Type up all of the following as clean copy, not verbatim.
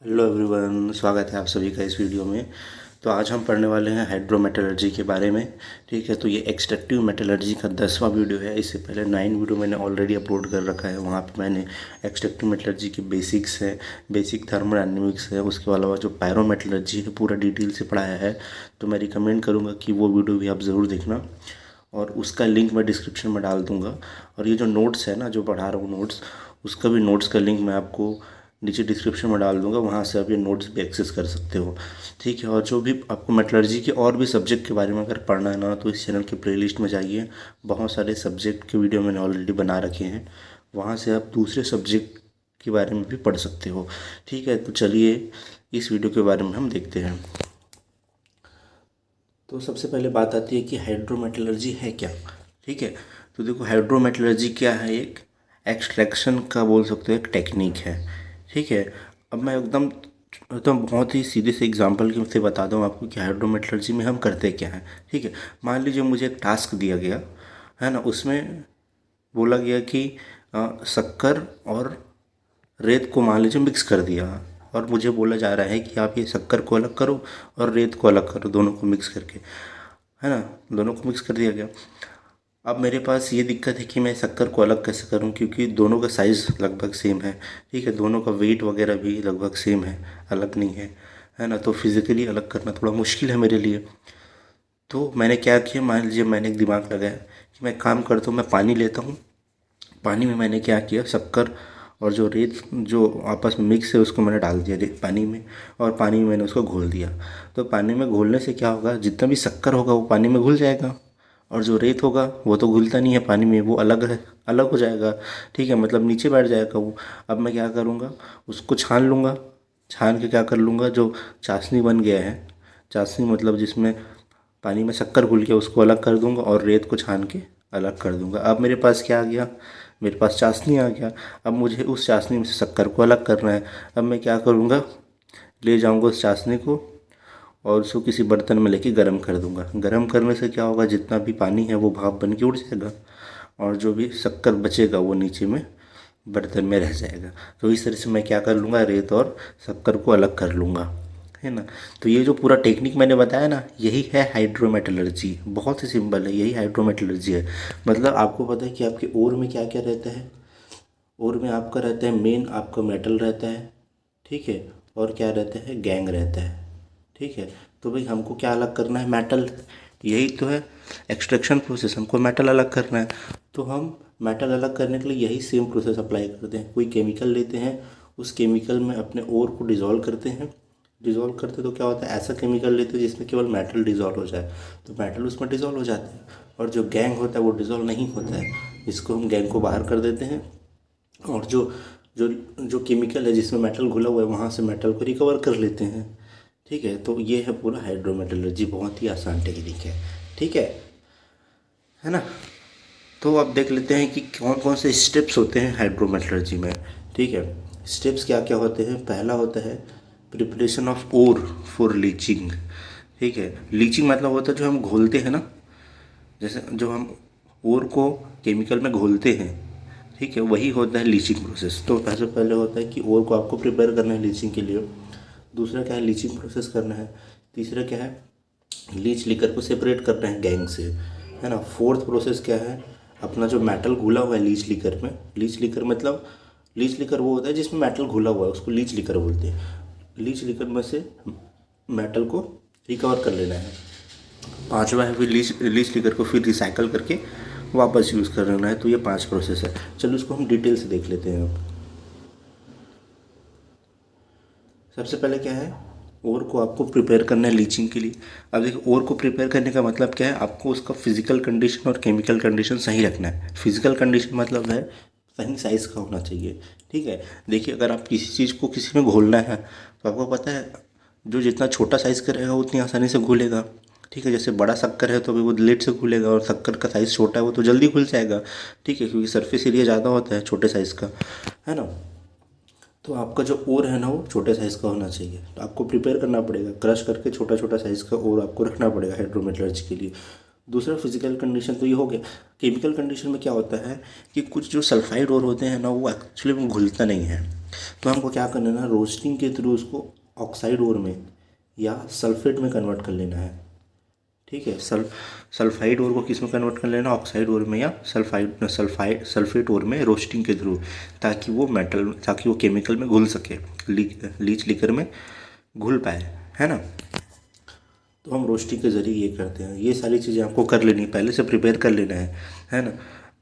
Hello everyone, स्वागत है आप सभी का इस वीडियो में। तो आज हम पढ़ने वाले हैं हाइड्रोमेटलर्जी के बारे में। ठीक है, तो ये एक्सट्रैक्टिव मेटलर्जी का 10वां वीडियो है। इससे पहले 9 वीडियो मैंने ऑलरेडी अपलोड कर रखा है। वहाँ पे मैंने एक्सट्रैक्टिव मेटलर्जी के बेसिक्स है, बेसिक थर्मोडायनेमिक्स है, उसके अलावा जो पायरोमेटलर्जी है पूरा डिटेल से पढ़ाया है। तो मैं रिकमेंड करूँगा कि वो वीडियो भी आप ज़रूर देखना, और उसका लिंक मैं डिस्क्रिप्शन में डाल दूँगा। और ये जो नोट्स है ना, जो पढ़ा रहा हूँ नोट्स, उसका भी नोट्स का लिंक मैं आपको नीचे डिस्क्रिप्शन में डाल दूंगा। वहाँ से आप ये नोट्स भी एक्सेस कर सकते हो। ठीक है, और जो भी आपको मेटलर्जी के और भी सब्जेक्ट के बारे में अगर पढ़ना है ना, तो इस चैनल के प्लेलिस्ट में जाइए। बहुत सारे सब्जेक्ट के वीडियो मैंने ऑलरेडी बना रखे हैं, वहाँ से आप दूसरे सब्जेक्ट के बारे में भी पढ़ सकते हो। ठीक है, तो चलिए इस वीडियो के बारे में हम देखते हैं। तो सबसे पहले बात आती है कि हाइड्रोमेटलर्जी है क्या। ठीक है, तो देखो हाइड्रोमेटलर्जी क्या है, एक एक्सट्रैक्शन का बोल सकते हो, एक टेक्निक है। ठीक है, अब मैं एकदम बहुत ही सीधे से एग्जांपल की से बता दूँ आपको कि हाइड्रोमेटलर्जी में हम करते क्या हैं। ठीक है, मान लीजिए मुझे एक टास्क दिया गया है ना, उसमें बोला गया कि शक्कर और रेत को मान लीजिए मिक्स कर दिया, और मुझे बोला जा रहा है कि आप ये शक्कर को अलग करो और रेत को अलग करो, दोनों को मिक्स करके, है ना। दोनों को मिक्स कर दिया गया। अब मेरे पास ये दिक्कत है कि मैं शक्कर को अलग कैसे करूं, क्योंकि दोनों का साइज़ लगभग सेम है। ठीक है, दोनों का वेट वगैरह भी लगभग सेम है, अलग नहीं है ना। तो फिज़िकली अलग करना थोड़ा मुश्किल है मेरे लिए। तो मैंने क्या किया, मान लीजिए मैंने एक दिमाग लगाया कि मैं काम करता हूँ, मैं पानी लेता हूँ। पानी में मैंने क्या किया, शक्कर और जो रेत जो आपस में मिक्स है उसको मैंने डाल दिया पानी में, और पानी में मैंने उसको घोल दिया। तो पानी में घोलने से क्या होगा, जितना भी शक्कर होगा वो पानी में घुल जाएगा, और जो रेत होगा वो तो घुलता नहीं है पानी में, वो अलग है, अलग हो जाएगा। ठीक है, मतलब नीचे बैठ जाएगा वो। अब मैं क्या करूँगा, उसको छान लूँगा। छान के क्या कर लूँगा, जो चाशनी बन गया है, चाशनी मतलब जिसमें पानी में शक्कर घुल गया, उसको अलग कर दूंगा और रेत को छान के अलग कर दूंगा। अब मेरे पास क्या आ गया, मेरे पास चाशनी आ गया। अब मुझे उस चाशनी में से शक्कर को अलग करना है। अब मैं क्या करूँगा, ले जाऊँगा उस चाशनी को और उसको किसी बर्तन में लेके गर्म कर दूंगा। गर्म करने से क्या होगा, जितना भी पानी है वो भाप बन के उड़ जाएगा, और जो भी शक्कर बचेगा वो नीचे में बर्तन में रह जाएगा। तो इस तरह से मैं क्या कर लूँगा, रेत और शक्कर को अलग कर लूँगा, है ना। तो ये जो पूरा टेक्निक मैंने बताया ना, यही है हाइड्रोमेटलर्जी। बहुत ही सिंपल है, यही हाइड्रोमेटलर्जी है। मतलब आपको पता है कि आपके ओर में क्या क्या रहता है। ओर में आपका रहता है मेन, आपका मेटल रहता है। ठीक है, और क्या रहता है, गैंग रहता है। ठीक है, तो भाई हमको क्या अलग करना है, मेटल। यही तो है एक्सट्रैक्शन प्रोसेस, हमको मेटल अलग करना है। तो हम मेटल अलग करने के लिए यही सेम प्रोसेस अप्लाई करते हैं। कोई केमिकल लेते हैं, उस केमिकल में अपने ओर को डिज़ोल्व करते हैं। डिज़ोल्व करते तो क्या होता है, ऐसा केमिकल लेते हैं जिसमें केवल मेटल डिज़ोल्व हो जाए, तो मेटल उसमें डिज़ोल्व हो जाते हैं। और जो गैंग होता है वो डिज़ोल्व नहीं होता है, इसको हम गैंग को बाहर कर देते हैं। और जो जो जो केमिकल है जिसमें मेटल घुला हुआ है, वहाँ से मेटल को रिकवर कर लेते हैं। ठीक है, तो ये है पूरा हाइड्रोमेटलर्जी, बहुत ही आसान टेक्निक है। ठीक है ना। तो अब देख लेते हैं कि कौन कौन से स्टेप्स होते हैं हाइड्रोमेटलर्जी में। ठीक है, स्टेप्स क्या क्या होते हैं। पहला होता है preparation of ore for leaching. ठीक है, लीचिंग मतलब होता है जो हम घोलते हैं ना, जैसे जो हम ओर को केमिकल में घोलते हैं, ठीक है, वही होता है लीचिंग प्रोसेस। तो सबसे पहले होता है कि ओर को आपको प्रिपेयर करना है लीचिंग के लिए। दूसरा क्या है, लीचिंग प्रोसेस करना है। तीसरा क्या है, लीच लिकर को सेपरेट करना है गैंग से, है ना। फोर्थ प्रोसेस क्या है, अपना जो मेटल घुला हुआ है लीच लिकर में, लीच लिकर मतलब लीच लिकर वो होता है जिसमें मेटल घुला हुआ है, उसको लीच लिकर बोलते हैं। लीच लिकर में से मेटल को रिकवर कर लेना है। पांचवा है फिर लीच लीच लिकर को फिर रिसाइकल करके वापस यूज़ कर लेना है। तो ये 5 प्रोसेस है। चलो इसको हम डिटेल से देख लेते हैं अब। सबसे पहले क्या है, ओर को आपको प्रिपेयर करना है लीचिंग के लिए। अब देखिए, ओर को प्रिपेयर करने का मतलब क्या है, आपको उसका फिजिकल कंडीशन और केमिकल कंडीशन सही रखना है। फिजिकल कंडीशन मतलब है सही साइज़ का होना चाहिए। ठीक है, देखिए अगर आप किसी चीज़ को किसी में घोलना है, तो आपको पता है जो जितना छोटा साइज़ का रहेगा उतनी आसानी से घुलेगा। ठीक है, जैसे बड़ा शक्कर है तो भी वो लेट से घुलेगा, और शक्कर का साइज़ छोटा है वो तो जल्दी घुल जाएगा। ठीक है, क्योंकि सरफेस एरिया ज़्यादा होता है छोटे साइज़ का, है ना। तो आपका जो ओर है ना वो छोटे साइज़ का होना चाहिए। तो आपको प्रिपेयर करना पड़ेगा, क्रश करके छोटा छोटा साइज़ का ओर आपको रखना पड़ेगा हाइड्रोमेटलर्जी के लिए। दूसरा फिजिकल कंडीशन तो ये हो गया। केमिकल कंडीशन में क्या होता है कि कुछ जो सल्फाइड ओर होते हैं ना, वो एक्चुअली में घुलता नहीं है। तो हमको क्या करना है ना, रोस्टिंग के थ्रू उसको ऑक्साइड ओर में या सल्फेट में कन्वर्ट कर लेना है। ठीक है, सल्फाइड ओर को किस में कन्वर्ट कर लेना, ऑक्साइड ओर में या सल्फेट ओर में रोस्टिंग के थ्रू, ताकि वो केमिकल में घुल सके, लीच लिकर में घुल पाए, है ना। तो हम रोस्टिंग के ज़रिए ये करते हैं। ये सारी चीज़ें आपको कर लेनी, पहले से प्रिपेयर कर लेना है ना।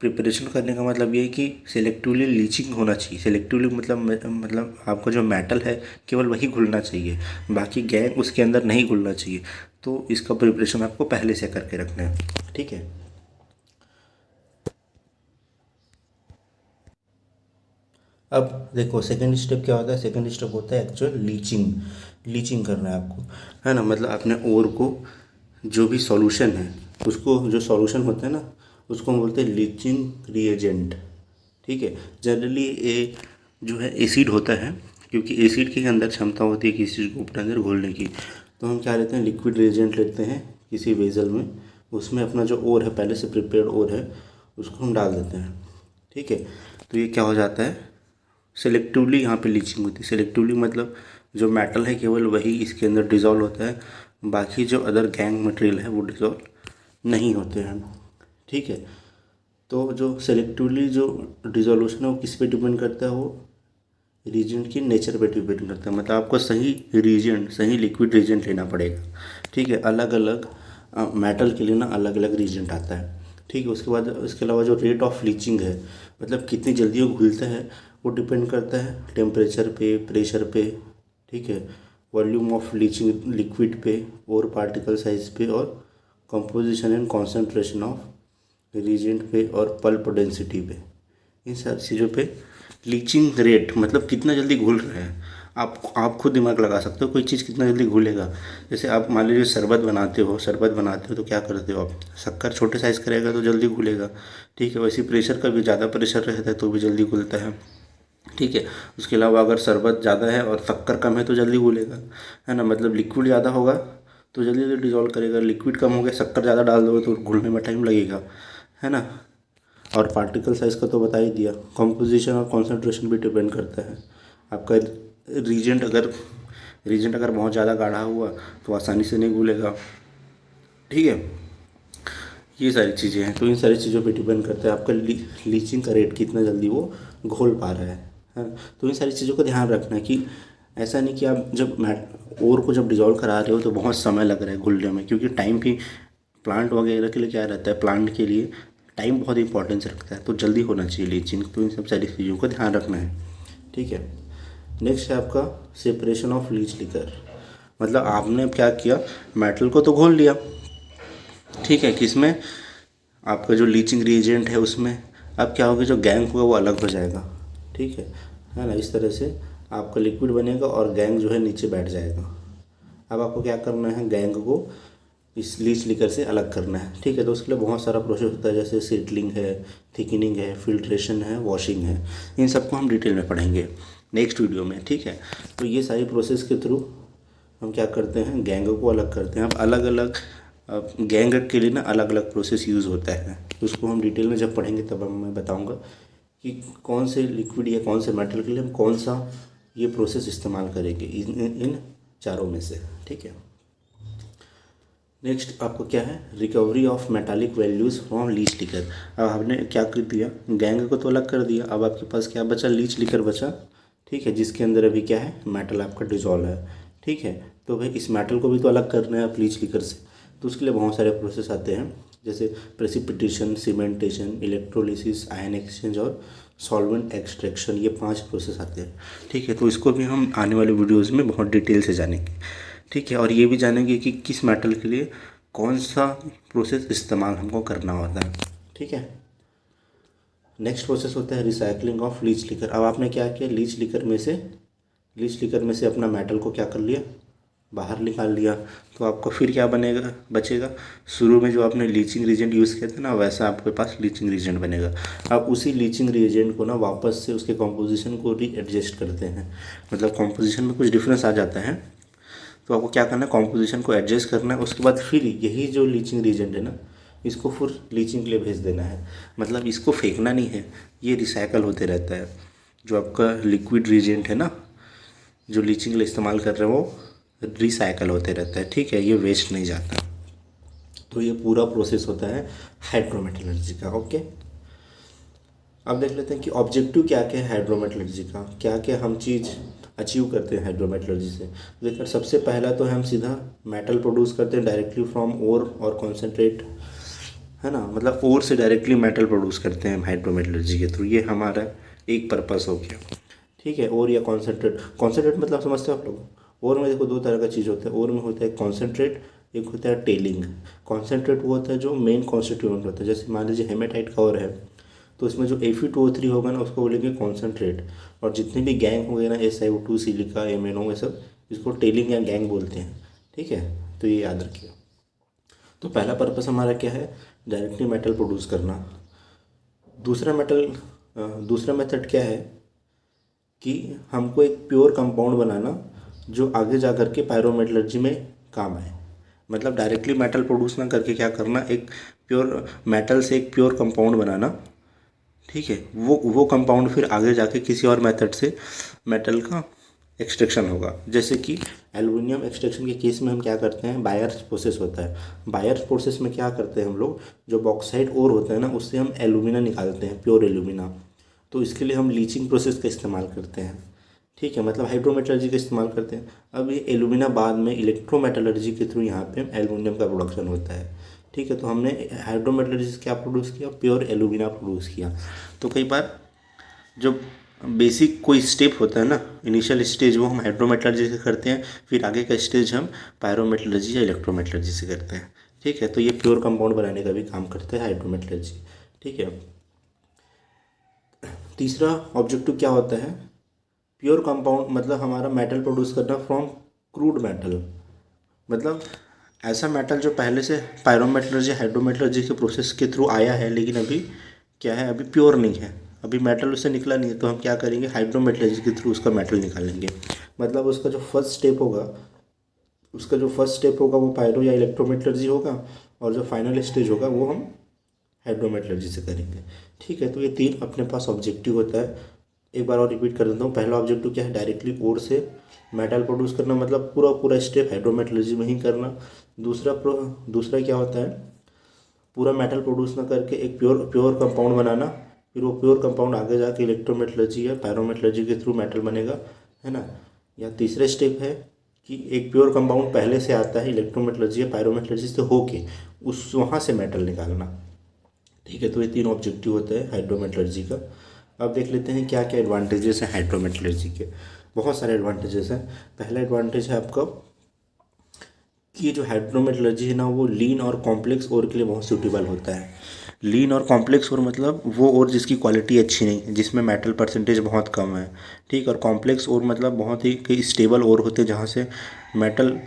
प्रिपरेशन करने का मतलब ये है कि सेलेक्टिवली लीचिंग होना चाहिए। सेलेक्टिवली मतलब आपका जो मेटल है केवल वही घुलना चाहिए, बाकी गैंग उसके अंदर नहीं घुलना चाहिए। तो इसका प्रिपरेशन आपको पहले से करके रखना है, ठीक है। अब देखो सेकंड स्टेप क्या होता है। सेकंड स्टेप होता है एक्चुअल लीचिंग करना है आपको, है ना। मतलब अपने ओर को जो भी सॉल्यूशन है उसको, जो सॉल्यूशन होता है ना उसको हम बोलते हैं लीचिंग रिएजेंट, ठीक है। जनरली ये जो है एसिड होता है, क्योंकि एसिड के अंदर क्षमता होती है किसी चीज़ को अपने अंदर घोलने की। तो हम क्या लेते हैं, लिक्विड रिएजेंट लेते हैं किसी वेजल में, उसमें अपना जो ओर है, पहले से प्रिपेयर्ड ओर है, उसको हम डाल देते हैं, ठीक है। तो ये क्या हो जाता है, सेलेक्टिवली यहाँ पे लीचिंग होती है। सेलेक्टिवली मतलब जो मेटल है केवल वही इसके अंदर डिज़ोल्व होता है, बाकी जो अदर गैंग मटेरियल है वो डिज़ोल्व नहीं होते हैं, ठीक है। तो जो सेलेक्टिवली जो डिज़ोल्यूशन है वो किस पे डिपेंड करता है, वो रीजेंट की नेचर पे डिपेंड करता है। मतलब आपको सही रीजेंट, सही लिक्विड रीजेंट लेना पड़ेगा, ठीक है। अलग अलग मेटल के लिए ना अलग अलग रीजेंट आता है, ठीक है। उसके बाद इसके अलावा जो रेट ऑफ लीचिंग है, मतलब कितनी जल्दी वो घुलता है, वो डिपेंड करता है टेम्परेचर पे, प्रेशर पे, ठीक है, वॉल्यूम ऑफ लीचिंग लिक्विड पे, और पार्टिकल साइज पे, और composition and concentration of reagent पे, और पल्प डेंसिटी पे। इन सब चीज़ों पे लीचिंग रेट मतलब कितना जल्दी घुल रहा है, आप खुद दिमाग लगा सकते हो कोई चीज़ कितना जल्दी घुलेगा। जैसे आप मान लीजिए शरबत बनाते हो तो क्या करते हो आप, शक्कर छोटे साइज़ करेगा तो जल्दी घुलेगा, ठीक है। वैसे प्रेशर का भी ज़्यादा प्रेशर रहता है तो भी जल्दी घुलता है, ठीक है। उसके अलावा अगर शरबत ज़्यादा है और शक्कर कम है तो जल्दी घुलेगा, है ना। मतलब लिक्विड ज़्यादा होगा तो जल्दी जल्दी डिजॉल्व करेगा, लिक्विड कम हो गया, शक्कर ज़्यादा डाल दोगे तो घुलने में टाइम लगेगा, है ना। और पार्टिकल साइज़ का तो बता ही दिया। कंपोजिशन और कंसंट्रेशन भी डिपेंड करता है आपका रीजेंट अगर बहुत ज़्यादा गाढ़ा हुआ तो आसानी से नहीं घुलेगा, ठीक है। ये सारी चीज़ें हैं, तो इन सारी चीज़ों पे डिपेंड करता है आपका लीचिंग का रेट कितना जल्दी वो घोल पा रहा है। तो इन सारी चीज़ों का ध्यान रखना है कि ऐसा नहीं कि आप जब ओर को जब डिजॉल्व करा रहे हो तो बहुत समय लग रहा है घुलने में, क्योंकि टाइम भी प्लांट वगैरह के लिए क्या रहता है, प्लांट के लिए टाइम बहुत इंपॉर्टेंस रखता है, तो जल्दी होना चाहिए लीचिंग। तो इन सब सारी चीज़ों का ध्यान रखना है, ठीक है। नेक्स्ट है आपका सेपरेशन ऑफ लीच लिकर। मतलब आपने क्या किया, मेटल को तो घोल लिया, ठीक है, किसमें, आपका जो लीचिंग रिएजेंट है उसमें। अब क्या होगा, जो गैंग होगा वो अलग हो जाएगा, ठीक है ना। इस तरह से आपका लिक्विड बनेगा और गैंग जो है नीचे बैठ जाएगा। अब आपको क्या करना है, गैंग को इस लीच लिकर से अलग करना है, ठीक है। तो उसके लिए बहुत सारा प्रोसेस होता है, जैसे सीटलिंग है, थिकनिंग है, फिल्ट्रेशन है, वॉशिंग है। इन सबको हम डिटेल में पढ़ेंगे नेक्स्ट वीडियो में, ठीक है। तो ये सारी प्रोसेस के थ्रू हम क्या करते हैं, गैंग को अलग करते हैं। अब अलग अलग गैंग के लिए ना अलग अलग प्रोसेस यूज़ होता है, तो उसको हम डिटेल में जब पढ़ेंगे तब मैं बताऊँगा कि कौन से लिक्विड या कौन से मेटल के लिए हम कौन सा ये प्रोसेस इस्तेमाल करेंगे इन चारों में से, ठीक है। नेक्स्ट आपको क्या है, recovery of metallic values from leach liquor. अब आपने क्या कर दिया, गैंग को तो अलग कर दिया, अब आपके पास क्या बचा, लीच लिकर बचा, ठीक है, जिसके अंदर अभी क्या है, मेटल आपका डिजॉल्व है, ठीक है। तो भाई इस मेटल को भी तो अलग करना है आप लीच लिकर से, तो उसके लिए बहुत सारे प्रोसेस आते हैं, जैसे precipitation, cementation, electrolysis, ion exchange और सॉल्वेंट एक्सट्रैक्शन। ये 5 प्रोसेस आते हैं, ठीक है। तो इसको भी हम आने वाले वीडियोज़ में बहुत डिटेल से जानेंगे, ठीक है। और ये भी जानेंगे कि किस मेटल के लिए कौन सा प्रोसेस इस्तेमाल हमको करना होता है, ठीक है। नेक्स्ट प्रोसेस होता है रिसाइकलिंग ऑफ लीच लिकर। अब आपने क्या किया, लीच लिकर में से अपना मेटल को क्या कर लिया, बाहर निकाल लिया। तो आपको फिर क्या बचेगा, शुरू में जो आपने लीचिंग रिएजेंट यूज़ किया था ना, वैसा आपके पास लीचिंग रिएजेंट बनेगा। अब उसी लीचिंग रिएजेंट को ना वापस से उसके कॉम्पोजिशन को रीएडजस्ट करते हैं, मतलब कॉम्पोजिशन में कुछ डिफरेंस आ जाता है, तो आपको क्या करना है, कॉम्पोजिशन को एडजस्ट करना है। उसके बाद फिर यही जो लीचिंग रिएजेंट है ना, इसको फिर लीचिंग के लिए भेज देना है। मतलब इसको फेंकना नहीं है, ये रिसाइकल होते रहता है, जो आपका लिक्विड रीजेंट है ना, जो लीचिंग के लिए इस्तेमाल कर रहे हैं वो रिसाइकल होते रहता है, ठीक है, ये वेस्ट नहीं जाता। तो ये पूरा प्रोसेस होता है हाइड्रोमेटलर्जी का। ओके, अब देख लेते हैं कि ऑब्जेक्टिव क्या क्या है हाइड्रोमेटलर्जी का, क्या क्या हम चीज़ अचीव करते हैं हाइड्रोमेटलर्जी से। देखकर सबसे पहला तो है हम सीधा मेटल प्रोड्यूस करते हैं डायरेक्टली फ्रॉम ओर और कॉन्सेंट्रेट, है ना, मतलब ओर से डायरेक्टली मेटल प्रोड्यूस करते हैं हम हाइड्रोमेटलर्जी के थ्रू। ये हमारा एक पर्पस हो गया, ठीक है। ओर या कॉन्सेंट्रेट, कॉन्सेंट्रेट मतलब समझते हो आप लोग। ओर में देखो दो तरह का चीज़ होता है, ओर में होता है कॉन्सेंट्रेट, एक होता है टेलिंग। कॉन्सेंट्रेट वो होता है जो मेन कॉन्स्टिट्यूएंट होता है, जैसे मान लीजिए हेमेटाइट का ओर है तो इसमें जो Fe2O3 होगा ना उसको बोलेंगे कॉन्सेंट्रेट, और जितने भी गैंग हो गए ना SiO2 सिलिका MnO ये सब, इसको टेलिंग या गैंग बोलते हैं, ठीक है। तो ये याद रखिए। तो पहला पर्पस हमारा क्या है, डायरेक्टली मेटल प्रोड्यूस करना। दूसरा मेथड क्या है कि हमको एक प्योर कंपाउंड बनाना जो आगे जा कर के पायरोमेटलर्जी में काम आए। मतलब डायरेक्टली मेटल प्रोड्यूस ना करके क्या करना, एक प्योर मेटल से एक प्योर कंपाउंड बनाना, ठीक है। वो कंपाउंड फिर आगे जाके किसी और मेथड से मेटल का एक्सट्रैक्शन होगा। जैसे कि एल्युमिनियम एक्सट्रैक्शन के केस में हम क्या करते हैं, बायर्स प्रोसेस होता है। बायर्स प्रोसेस में क्या करते हैं हम लोग, जो बॉक्साइट ओर होता है ना उससे हम एल्यूमिना निकालते हैं, प्योर एल्यूमिना। तो इसके लिए हम लीचिंग प्रोसेस का इस्तेमाल करते हैं, ठीक है, मतलब हाइड्रोमेटलर्जी का इस्तेमाल करते हैं। अब ये एल्यूमिना बाद में इलेक्ट्रोमेटलर्जी के थ्रू यहाँ पे एल्यूमिनियम का प्रोडक्शन होता है, ठीक है। तो हमने हाइड्रोमेटलर्जी से क्या प्रोड्यूस किया, प्योर एल्यूमिना प्रोड्यूस किया। तो कई बार जो बेसिक कोई स्टेप होता है ना, इनिशियल स्टेज, वो हम हाइड्रोमेटलर्जी से करते हैं, फिर आगे का स्टेज हम पायरोमेटलर्जी या इलेक्ट्रोमेटलर्जी से करते हैं, ठीक है। तो ये प्योर कंपाउंड बनाने का भी काम करता है हाइड्रोमेटलर्जी, ठीक है। तीसरा ऑब्जेक्टिव क्या होता है, प्योर कंपाउंड मतलब हमारा मेटल प्रोड्यूस करना फ्रॉम क्रूड मेटल, मतलब ऐसा मेटल जो पहले से पायरोमेटलर्जी हाइड्रोमेटलर्जी के प्रोसेस के थ्रू आया है लेकिन अभी क्या है, अभी प्योर नहीं है, अभी मेटल उससे निकला नहीं है। तो हम क्या करेंगे, हाइड्रोमेटलर्जी के थ्रू उसका मेटल निकालेंगे। मतलब उसका जो फर्स्ट स्टेप होगा वो पायरो या इलेक्ट्रोमेटलर्जी होगा, और जो फाइनल स्टेज होगा वो हम हाइड्रोमेटलर्जी से करेंगे, ठीक है। तो ये तीन अपने पास ऑब्जेक्टिव होता है। एक बार और रिपीट कर देता हूँ, पहला ऑब्जेक्टिव क्या है, डायरेक्टली ओर से मेटल प्रोड्यूस करना, मतलब पूरा स्टेप हाइड्रोमेटलर्जी में ही करना। दूसरा क्या होता है, पूरा मेटल प्रोड्यूस ना करके एक प्योर कंपाउंड बनाना, फिर वो प्योर कंपाउंड आगे जाके इलेक्ट्रोमेटलर्जी या पायरोमेटलर्जी के थ्रू मेटल बनेगा, है ना। या तीसरा स्टेप है कि एक प्योर कंपाउंड पहले से आता है इलेक्ट्रोमेटलर्जी या पायरोमेटलर्जी से होके उस वहाँ से मेटल निकालना, ठीक है। तो ये तीन ऑब्जेक्टिव होते हैं हाइड्रोमेटलर्जी का। अब देख लेते हैं क्या क्या एडवांटेजेस हैं हाइड्रोमेटलर्जी के। बहुत सारे एडवांटेजेस हैं। पहला एडवांटेज है आपका कि ये जो हाइड्रोमेटलर्जी है ना वो लीन और कॉम्प्लेक्स ओर के लिए बहुत सूटेबल होता है। लीन और कॉम्प्लेक्स ओर मतलब वो ओर जिसकी क्वालिटी अच्छी नहीं है, जिसमें मेटल परसेंटेज बहुत कम है, ठीक। और कॉम्प्लेक्स ओर मतलब बहुत ही कई स्टेबल ओर होते हैं जहाँ से मेटल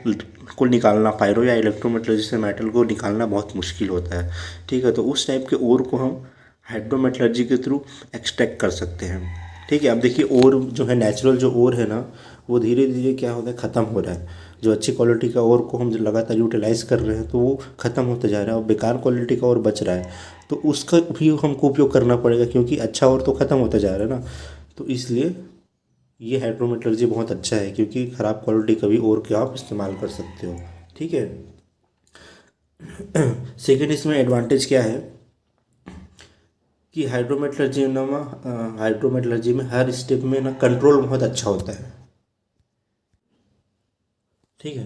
को निकालना, पायरो या इलेक्ट्रोमेटलर्जी से मेटल को निकालना बहुत मुश्किल होता है, ठीक है। तो उस टाइप के ओर को हम हाइड्रोमेटलर्जी के थ्रू एक्सट्रैक्ट कर सकते हैं, ठीक है। अब देखिए ओर जो है, नेचुरल जो ओर है ना वो धीरे धीरे क्या होता है, ख़त्म हो रहा है। जो अच्छी क्वालिटी का ओर को हम जो लगातार यूटिलाइज कर रहे हैं तो वो ख़त्म होता जा रहा है, और बेकार क्वालिटी का ओर बच रहा है। तो उसका भी हमको उपयोग करना पड़ेगा, क्योंकि अच्छा ओर तो ख़त्म होता जा रहा है ना। तो इसलिए ये हाइड्रोमेटलर्जी बहुत अच्छा है, क्योंकि ख़राब क्वालिटी का भी ओर के आप इस्तेमाल कर सकते हो, ठीक है। सेकेंड इसमें एडवांटेज क्या है कि हाइड्रोमेटलर्जी में हर स्टेप में ना कंट्रोल बहुत अच्छा होता है, ठीक है।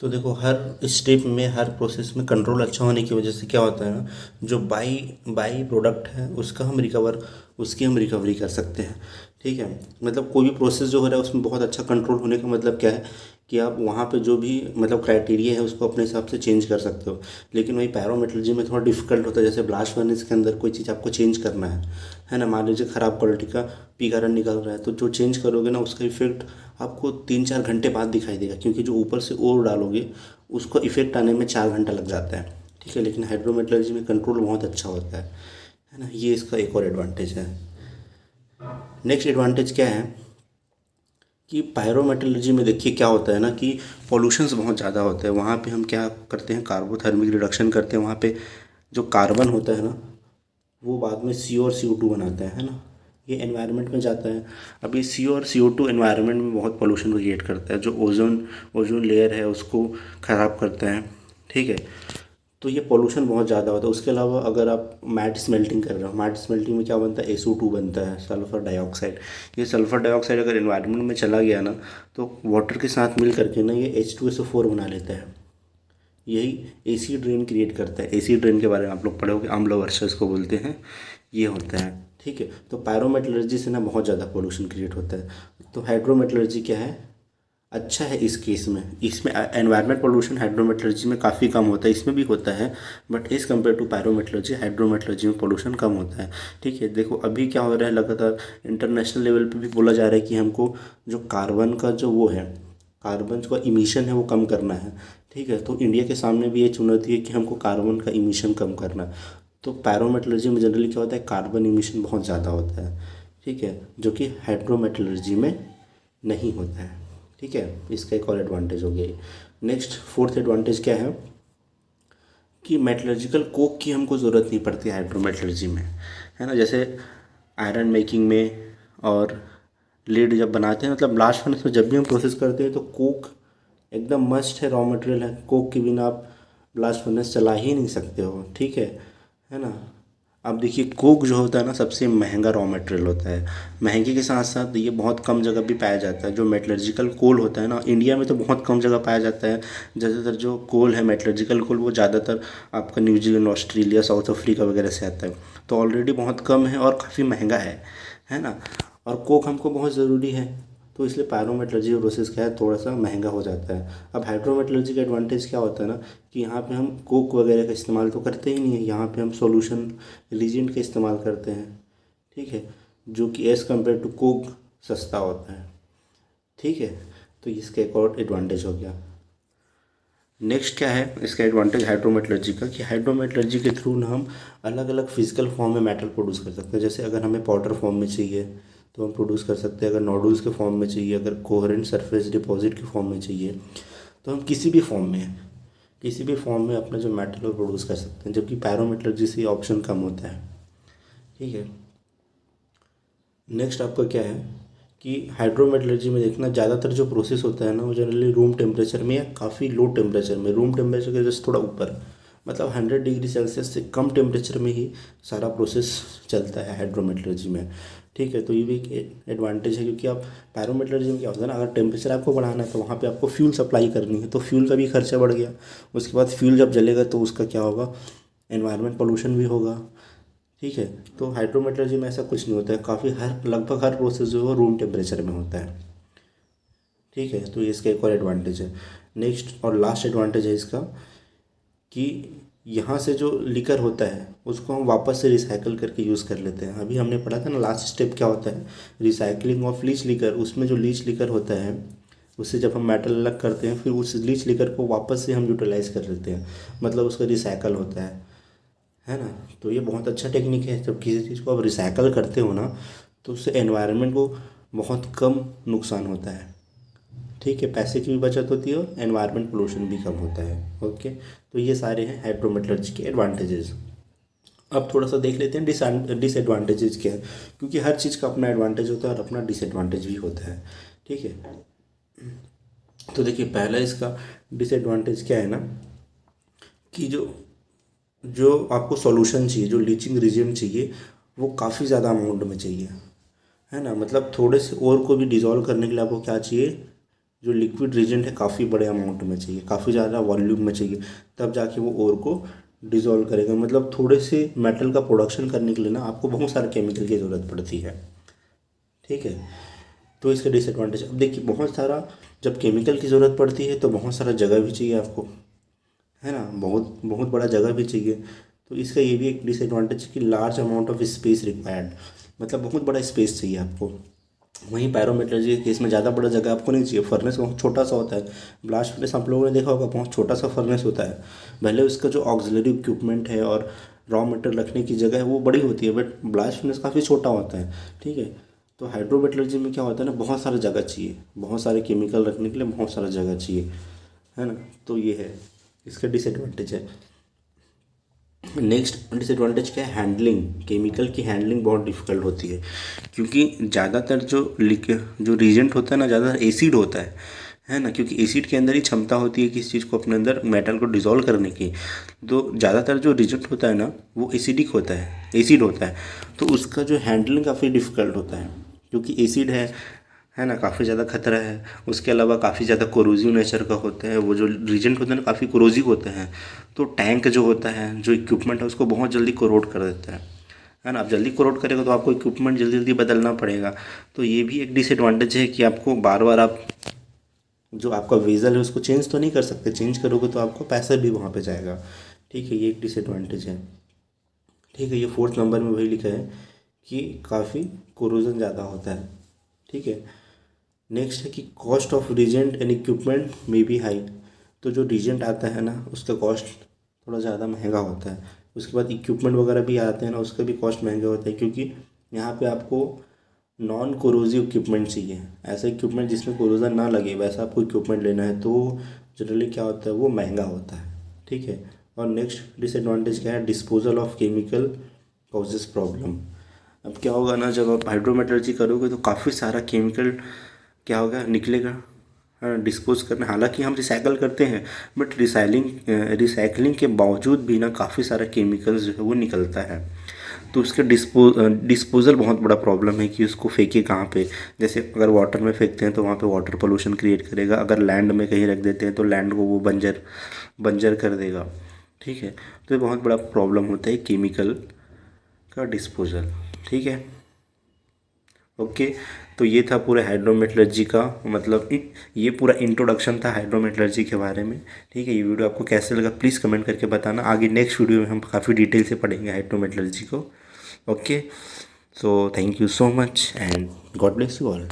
तो देखो हर स्टेप में, हर प्रोसेस में कंट्रोल अच्छा होने की वजह से क्या होता है ना, जो बाई प्रोडक्ट है उसकी हम रिकवरी कर सकते हैं, ठीक है। मतलब कोई भी प्रोसेस जो हो रहा है उसमें बहुत अच्छा कंट्रोल होने का मतलब क्या है कि आप वहाँ पे जो भी मतलब क्राइटेरिया है उसको अपने हिसाब से चेंज कर सकते हो। लेकिन वही पायरोमेटलर्जी में थोड़ा डिफिकल्ट होता है, जैसे ब्लास्ट फर्नेस के अंदर कोई चीज़ आपको चेंज करना है ना। मान लीजिए ख़राब क्वालिटी का पी कारण निकल रहा है, तो जो चेंज करोगे ना उसका इफेक्ट आपको 3-4 घंटे बाद दिखाई देगा, क्योंकि जो ऊपर से ओर डालोगे उसको इफेक्ट आने में 4 घंटा लग जाता है, ठीक है। लेकिन हाइड्रोमेटलर्जी में कंट्रोल बहुत अच्छा होता है ना। ये इसका एक और एडवांटेज है। नेक्स्ट एडवांटेज क्या है कि पायरोमेटलर्जी में देखिए क्या होता है ना कि पॉल्यूशंस बहुत ज़्यादा होते हैं। वहाँ पे हम क्या करते हैं, कार्बोथर्मिक रिडक्शन करते हैं। वहाँ पे जो कार्बन होता है ना वो बाद में CO और CO2 बनाता है ना। ये एनवायरनमेंट में जाता है। अब ये CO और CO2 एनवायरनमेंट में बहुत पोल्यूशन क्रिएट करता है, जो ओजोन लेयर है उसको ख़राब करता है। ठीक है, तो ये पोल्यूशन बहुत ज़्यादा होता है। उसके अलावा अगर आप मैट स्मेल्टिंग कर रहे हो, मैट स्मेल्टिंग में क्या बनता है, SO2 बनता है, सल्फ़र डाइऑक्साइड। ये सल्फ़र डाइऑक्साइड अगर एनवायरनमेंट में चला गया ना, तो वाटर के साथ मिल करके ना ये H2SO4 बना लेता है। यही एसिड रेन क्रिएट करता है। एसिड रेन के बारे में आप लोग पढ़े होंगे, आम्ल वर्षा इसको बोलते हैं, ये होता है। ठीक है, तो पायरोमेटलर्जी से ना बहुत ज़्यादा पोल्यूशन क्रिएट होता है। तो हाइड्रोमेटलर्जी क्या है, अच्छा है इस केस में। इसमें एनवायरनमेंट पोल्यूशन हाइड्रोमेटलर्जी में काफ़ी कम होता है, इसमें भी होता है, but as compared to pyrometallurgy hydrometallurgy में पोल्यूशन कम होता है। ठीक है, देखो अभी क्या हो रहा है, लगातार इंटरनेशनल लेवल पे भी बोला जा रहा है कि हमको जो कार्बन का जो वो है, कार्बन का इमिशन है वो कम करना है। ठीक है, तो इंडिया के सामने भी ये चुनौती है कि हमको कार्बन का इमिशन कम करना है। तो पायरोमेटलर्जी में जनरली क्या होता है, कार्बन इमिशन बहुत ज़्यादा होता है। ठीक है, जो कि हाइड्रोमेटलर्जी में नहीं होता है। ठीक है, इसका एक और एडवांटेज हो गया। नेक्स्ट फोर्थ एडवांटेज क्या है कि मेटलर्जिकल कोक की हमको ज़रूरत नहीं पड़ती हाइड्रोमेटलर्जी में, है ना। जैसे आयरन मेकिंग में और लीड जब बनाते हैं, मतलब ब्लास्ट फर्नेस में जब भी हम प्रोसेस करते हैं तो कोक एकदम मस्ट है, रॉ मटेरियल है। कोक के बिना आप ब्लास्ट फर्नेस चला ही नहीं सकते हो। ठीक है ना। अब देखिए कोक जो होता है ना, सबसे महंगा रॉ मटेरियल होता है। महंगे के साथ साथ ये बहुत कम जगह भी पाया जाता है। जो मेटलर्जिकल कोल होता है ना, इंडिया में तो बहुत कम जगह पाया जाता है। ज़्यादातर जो कोल है मेटलर्जिकल कोल, वो ज़्यादातर आपका न्यूजीलैंड, ऑस्ट्रेलिया, साउथ अफ्रीका वगैरह से आता है। तो ऑलरेडी बहुत कम है और काफ़ी महंगा है ना। और कोक हमको बहुत ज़रूरी है, तो इसलिए पायरोमेटलर्जी का प्रोसेस क्या है, थोड़ा सा महंगा हो जाता है। अब हाइड्रोमेटलर्जी का एडवांटेज क्या होता है ना, कि यहाँ पे हम कोक वगैरह का इस्तेमाल तो करते ही नहीं है, यहाँ पे हम सॉल्यूशन रिजेंट का इस्तेमाल करते हैं। ठीक है, जो कि एज़ कम्पेयर टू कोक सस्ता होता है। ठीक है, तो इसका एक और एडवांटेज हो गया। नेक्स्ट क्या है इसका एडवांटेज हाइड्रोमेटलर्जी का, कि हाइड्रोमेटलर्जी के थ्रू ना हम अलग अलग फिजिकल फॉर्म में मेटल प्रोड्यूस कर सकते हैं। जैसे अगर हमें पाउडर फॉर्म में चाहिए तो हम प्रोड्यूस कर सकते हैं, अगर नोडल्स के फॉर्म में चाहिए, अगर कोहेरेंट सरफेस डिपॉजिट के फॉर्म में चाहिए, तो हम किसी भी फॉर्म में अपना जो मेटल वो प्रोड्यूस कर सकते हैं, जबकि पायरोमेटलर्जी से ये ऑप्शन कम होता है। ठीक है, नेक्स्ट आपका क्या है कि हाइड्रोमेटलर्जी में देखना ज़्यादातर जो प्रोसेस होता है ना, वो जनरली रूम टेम्परेचर में या काफ़ी लो टेम्परेचर में, रूम टेम्परेचर के जस्ट थोड़ा ऊपर, मतलब 100 डिग्री सेल्सियस से कम टेम्परेचर में ही सारा प्रोसेस चलता है हाइड्रोमेटलर्जी में। ठीक है, तो ये भी एक एडवांटेज है, क्योंकि आप पायरोमेटलर्जी में क्या होता है ना, अगर टेम्परेचर आपको बढ़ाना है तो वहाँ पे आपको फ्यूल सप्लाई करनी है, तो फ्यूल का भी खर्चा बढ़ गया। उसके बाद फ्यूल जब जलेगा तो उसका क्या होगा, एनवायरनमेंट पोल्यूशन भी होगा। ठीक है, तो हाइड्रोमेटलर्जी में ऐसा कुछ नहीं होता है, काफ़ी लगभग हर प्रोसेस जो है रूम टेम्परेचर में होता है। ठीक है, तो ये इसका एक और एडवांटेज है। नेक्स्ट और लास्ट एडवांटेज है इसका कि यहाँ से जो लिकर होता है उसको हम वापस से रिसाइकल करके यूज़ कर लेते हैं। अभी हमने पढ़ा था ना लास्ट स्टेप क्या होता है, रिसाइकलिंग ऑफ लीच लिकर। उसमें जो लीच लिकर होता है उससे जब हम मेटल अलग करते हैं, फिर उस लीच लिकर को वापस से हम यूटिलाइज़ कर लेते हैं, मतलब उसका रिसाइकल होता है ना। तो ये बहुत अच्छा टेक्निक है। जब किसी चीज़ को आप रिसाइकल करते हो ना, तो उससे एनवायरनमेंट को बहुत कम नुकसान होता है। ठीक है, पैसे की भी बचत होती है और एनवायरनमेंट पोल्यूशन भी कम होता है। ओके, तो ये सारे हैं हाइड्रोमेटलर्जी के एडवांटेजेस। अब थोड़ा सा देख लेते हैं डिसएडवांटेजेस क्या है, क्योंकि हर चीज़ का अपना एडवांटेज होता है और अपना डिसएडवांटेज भी होता है। ठीक है, तो देखिए पहला इसका डिसएडवांटेज क्या है ना, कि जो जो आपको सॉल्यूशन चाहिए, जो लीचिंग रिजेंट चाहिए, वो काफ़ी ज़्यादा अमाउंट में चाहिए, है ना। मतलब थोड़े से और को भी डिज़ोल्व करने के लिए आपको क्या चाहिए, जो लिक्विड रिजेंट है काफ़ी बड़े अमाउंट में चाहिए, काफ़ी ज़्यादा वॉल्यूम में चाहिए, तब जाके वो और को डिज़ोल्व करेगा। मतलब थोड़े से मेटल का प्रोडक्शन करने के लिए ना आपको बहुत सारे केमिकल की ज़रूरत पड़ती है। ठीक है, तो इसका डिसएडवांटेज, अब देखिए बहुत सारा जब केमिकल की ज़रूरत पड़ती है तो बहुत सारा जगह भी चाहिए आपको, है ना, बहुत बहुत बड़ा जगह भी चाहिए। तो इसका ये भी एक डिसएडवांटेज है कि large amount of space required, मतलब बहुत बड़ा स्पेस चाहिए आपको। वहीं पायरोमेटलर्जी के केस में ज़्यादा बड़ा जगह आपको नहीं चाहिए, फर्नेस बहुत छोटा सा होता है। ब्लास्ट फर्नेस आप लोगों ने देखा होगा, बहुत छोटा सा फर्नेस होता है। भले उसका जो ऑक्सिलरी इक्विपमेंट है और रॉ मटेरियल रखने की जगह है वो बड़ी होती है, बट ब्लास्ट फर्नेस काफ़ी छोटा होता है। ठीक है, तो हाइड्रोमेटलर्जी में क्या होता है ना, बहुत सारा जगह चाहिए, बहुत सारे केमिकल रखने के लिए बहुत सारा जगह चाहिए, है ना। तो ये है इसका डिसएडवांटेज है। नेक्स्ट डिसएडवांटेज क्या है, हैंडलिंग, केमिकल की हैंडलिंग बहुत डिफ़िकल्ट होती है, क्योंकि ज़्यादातर जो रीजेंट होता है ना, ज़्यादातर एसिड होता है ना, क्योंकि एसिड के अंदर ही क्षमता होती है किसी चीज़ को अपने अंदर मेटल को डिज़ोल्व करने की। तो ज़्यादातर जो रिजेंट होता है ना वो एसिडिक होता है, एसिड होता है, तो उसका जो हैंडलिंग काफ़ी डिफ़िकल्ट होता है, क्योंकि एसिड है ना, काफ़ी ज़्यादा खतरा है। उसके अलावा काफ़ी ज़्यादा कोरोजिव नेचर का होता है, वो जो रीजेंट होते हैं ना काफ़ी कोरोजिव होते हैं, तो टैंक जो होता है, जो इक्विपमेंट है, उसको बहुत जल्दी कोरोड कर देता है ना। आप जल्दी कोरोड करेगा तो आपको इक्विपमेंट जल्दी जल्दी बदलना पड़ेगा। तो ये भी एक डिसएडवांटेज है कि आपको बार बार आप जो आपका वेज़ल है उसको चेंज तो नहीं कर सकते, चेंज करोगे तो आपको पैसा भी वहाँ पे जाएगा। ठीक है, ये एक डिसएडवांटेज है। ठीक है, ये फोर्थ नंबर में वही लिखा है कि काफ़ी कोरोजन ज़्यादा होता है। ठीक है, नेक्स्ट है कि cost of reagent and equipment may be high. तो जो रीजेंट आता है ना उसका कॉस्ट थोड़ा ज़्यादा महंगा होता है। उसके बाद इक्विपमेंट वगैरह भी आते हैं ना, उसका भी कॉस्ट महंगा होता है, क्योंकि यहाँ पे आपको नॉन कोरोजिव इक्विपमेंट चाहिए। ऐसा इक्विपमेंट जिसमें कोरोजन ना लगे वैसा आपको इक्विपमेंट लेना है, तो जनरली क्या होता है वो महंगा होता है। ठीक है, और नेक्स्ट डिसएडवांटेज क्या है, disposal of chemical causes problem. अब क्या होगा ना, जब आप हाइड्रोमेटलर्जी करोगे तो काफ़ी सारा केमिकल क्या होगा निकलेगा, डिस्पोज करना। हालांकि हम रिसाइकल करते हैं, बट रिसाइकलिंग के बावजूद भी ना काफ़ी सारा केमिकल्स जो है वो निकलता है। तो उसके डिस्पोजल बहुत बड़ा प्रॉब्लम है कि उसको फेंके कहाँ पे। जैसे अगर वाटर में फेंकते हैं तो वहाँ पे वाटर पोल्यूशन क्रिएट करेगा, अगर लैंड में कहीं रख देते हैं तो लैंड को वो बंजर बंजर कर देगा। ठीक है, तो ये बहुत बड़ा प्रॉब्लम होता है केमिकल का डिस्पोजल। ठीक है, ओके। तो ये था पूरा हाइड्रोमेटलर्जी का, मतलब ये पूरा इंट्रोडक्शन था हाइड्रोमेटलर्जी के बारे में। ठीक है, ये वीडियो आपको कैसे लगा प्लीज़ कमेंट करके बताना। आगे नेक्स्ट वीडियो में हम काफ़ी डिटेल से पढ़ेंगे हाइड्रोमेटलर्जी को। Okay, so thank you so much and God bless you all.